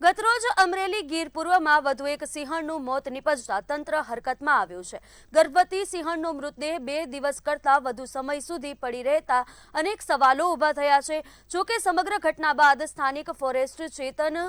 ગતરોજ અમરેલી ગીર પૂર્વમાં વધુ એક સિંહણનું મોત નિપજતા તંત્ર હરકતમાં આવ્યું છે। ગર્ભવતી સિંહણનો મૃતદેહ 2 દિવસ કરતાં વધુ સમય સુધી પડી રહેતા અનેક સવાલો ઊભા થયા છે। જોકે સમગ્ર ઘટના બાદ સ્થાનિક ફોરેસ્ટ ચેતન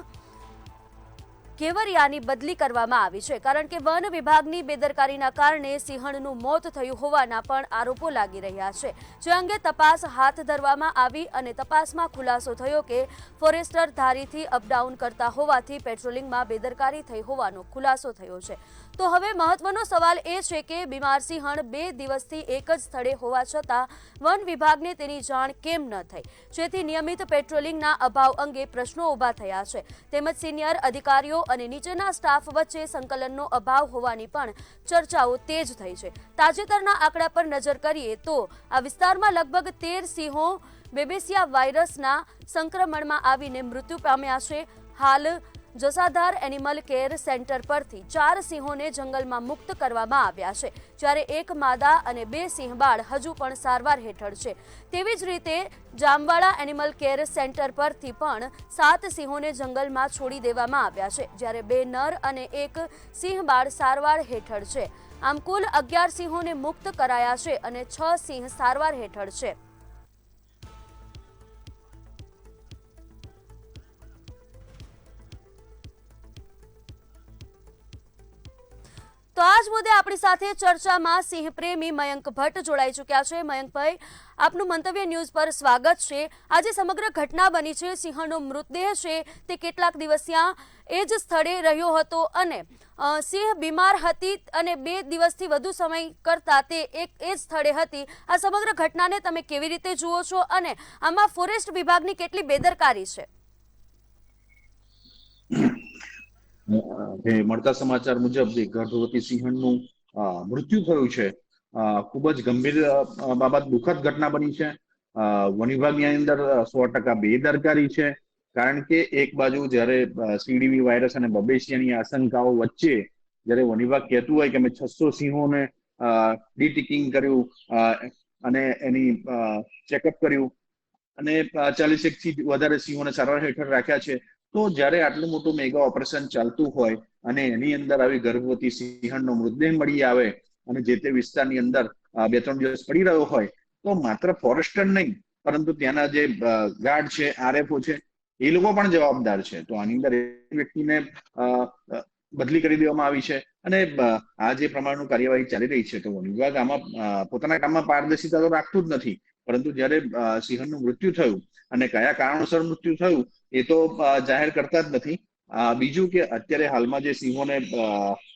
કેવરિયાની બદલી કરવામાં આવી છે, કારણ કે વન વિભાગની બેદરકારીના કારણે સિંહણનું મોત થયું હોવાના પણ આરોપો લાગી રહ્યા છે, જે અંગે તપાસ હાથ ધરવામાં આવી અને તપાસમાં ખુલાસો થયો કે ફોરેસ્ટર ધારીથી અપડાઉન કરતા હોવાથી પેટ્રોલિંગમાં બેદરકારી થઈ હોવાનો ખુલાસો થયો છે। તો હવે મહત્વનો સવાલ એ છે કે બીમાર સિંહણ 2 દિવસથી એક જ સ્થળે હોવા છતાં વન વિભાગને તેની જાણ કેમ ન થઈ, જેથી નિયમિત પેટ્રોલિંગના અભાવ અંગે પ્રશ્નો ઊભા થયા છે। તેમજ સિનિયર અધિકારીઓ અને નીચેના સ્ટાફ વચ્ચે સંકલનનો અભાવ હોવાની પણ ચર્ચાઓ તેજ થઈ છે। તાજેતરના આંકડા પર નજર કરીએ તો આ વિસ્તારમાં લગભગ 13 સિંહો બેબેસિયા વાયરસના સંક્રમણમાં આવીને મૃત્યુ પામ્યા છે। હાલ જસાધાર એનિમલ કેર સેન્ટર પરથી 4 સિંહોને જંગલમાં મુક્ત કરવામાં આવ્યા છે, જ્યારે એક માદા અને 2 સિંહબાળ હજુ પણ સારવાર હેઠળ છે। તેવી જ રીતે જામવાડા એનિમલ કેર સેન્ટર પરથી પણ 7 સિંહોને જંગલમાં છોડી દેવામાં આવ્યા છે, જ્યારે 2 નર અને 1 સિંહબાળ સારવાર હેઠળ છે। આમ કુલ 11 સિંહોને મુક્ત કરાયા છે અને 6 સિંહ સારવાર હેઠળ છે। તો આજ મુદ્દે આપણી સાથે ચર્ચામાં સિંહ પ્રેમી મયંક ભટ્ટ જોડાઈ ચૂક્યા છે। મયંકભાઈ, આપનું મંતવ્ય ન્યૂઝ પર સ્વાગત છે। આજે સમગ્ર ઘટના બની છે, સિંહણનો મૃતદેહ છે તે કેટલાક દિવસ ત્યાં એ જ સ્થળે રહ્યો હતો અને સિંહ બીમાર હતી અને 2 દિવસથી વધુ સમય કરતા તે એ જ સ્થળે હતી। આ સમગ્ર ઘટનાને તમે કેવી રીતે જુઓ છો અને આમાં ફોરેસ્ટ વિભાગની કેટલી બેદરકારી છે? જે મળતા સમાચાર મુજબ જે ગર્ભવતી સિંહણનું મૃત્યુ થયું છે, ખૂબ જ ગંભીર બાબત, દુઃખદ ઘટના બની છે। વન વિભાગની અંદર 100% બેદરકારી છે, કારણ કે એક બાજુ જ્યારે સીડીવી વાયરસ અને બબેસિયાની આશંકાઓ વચ્ચે જ્યારે વન વિભાગ કહેતું હોય કે અમે 600 સિંહોને ડીટિકિંગ કર્યું અને એની ચેકઅપ કર્યું અને 40 થી વધારે સિંહોને સારવાર હેઠળ રાખ્યા છે, તો જ્યારે આટલું મોટું મેગા ઓપરેશન ચાલતું હોય અને એની અંદર આવી ગર્ભવતી સિંહણનો મૃતદેહ મળી આવે અને જે તે વિસ્તારની અંદર 2-3 દિવસ પડી રહ્યો હોય, તો માત્ર ફોરેસ્ટર નહીં પરંતુ ત્યાંના જે ગાર્ડ છે, આરએફઓ છે, એ લોકો પણ જવાબદાર છે। તો આની અંદર એક વ્યક્તિને બદલી કરી દેવામાં આવી છે અને આ જે પ્રમાણનું કાર્યવાહી ચાલી રહી છે, તો વન વિભાગ આમાં પોતાના કામમાં પારદર્શિતા તો રાખતું જ નથી, પરંતુ જ્યારે સિંહણનું મૃત્યુ થયું અને કયા કારણોસર મૃત્યુ થયું એ તો જાહેર કરતા જ નથી। બીજું કે અત્યારે હાલમાં જે સિંહોને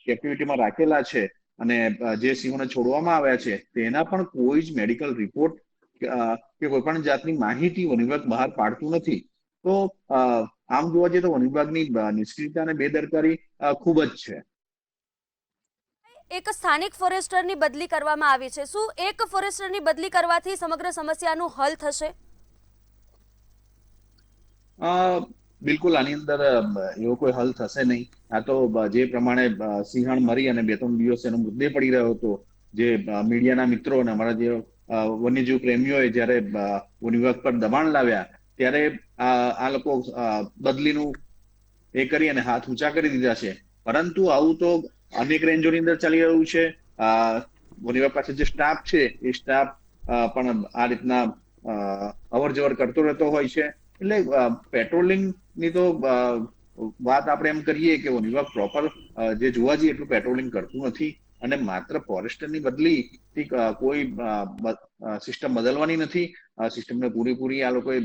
કેપ્ટિવિટીમાં રાખેલા છે અને જે સિંહોને છોડવામાં આવ્યા છે તેના પણ કોઈ જ મેડિકલ રિપોર્ટ કે કોઈ પણ જાતની માહિતી વન વિભાગ બહાર પાડતું નથી। તો આમ જોવા જઈએ તો વન વિભાગની નિષ્ક્રિયતા અને બેદરકારી ખૂબ જ છે। એક સ્થાનિક ફોરેસ્ટરની બદલી કરવામાં આવી છે, શું એક ફોરેસ્ટરની બદલી કરવાથી સમગ્ર સમસ્યાનું હલ થશે? બિલકુલ આની અંદર એવો કોઈ હલ થશે નહીં। આ તો જે પ્રમાણે સિંહણ મરી અને 2-3 દિવસ એનો મૃતદેહ પડી રહ્યો હતો, જે મીડિયાના મિત્રો અને અમારા જે વન્યજીવ પ્રેમીઓએ જ્યારે વન વિભાગ પર દબાણ લાવ્યા ત્યારે આ લોકો બદલીનું એ કરી અને હાથ ઊંચા કરી દીધા છે, પરંતુ આવું તો અનેક રેન્જોની અંદર ચાલી રહ્યું છે। વન વિભાગ પાસે જે સ્ટાફ છે એ સ્ટાફ પણ આ રીતના અવર જવર કરતો રહેતો હોય છે। એટલે પેટ્રોલિંગની તો વાત આપણે એમ કરીએ કે વન વિભાગ પ્રોપર જે જોવા જઈએ એટલું પેટ્રોલિંગ કરતું નથી અને માત્ર ફોરેસ્ટરની બદલીથી કોઈ સિસ્ટમ બદલવાની નથી। સિસ્ટમને પૂરેપૂરી આ લોકોએ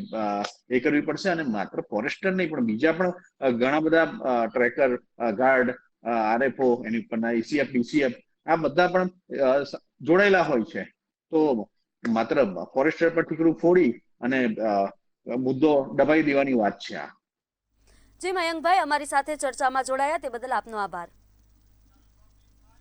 એ કરવી પડશે અને માત્ર ફોરેસ્ટર નહીં પણ બીજા પણ ઘણા બધા ટ્રેકર, ગાર્ડ, આરએફઓ, એની ઉપરના એસીએફ, ડીસીએફ આ બધા પણ જોડાયેલા હોય છે। તો માત્ર ફોરેસ્ટર પર ઠીકરું ફોડી અને મુદ્દો દબાઈ દેવાની વાત છે। જી મયંકભાઈ, અમારી સાથે ચર્ચામાં જોડાયા તે બદલ આપનો આભાર।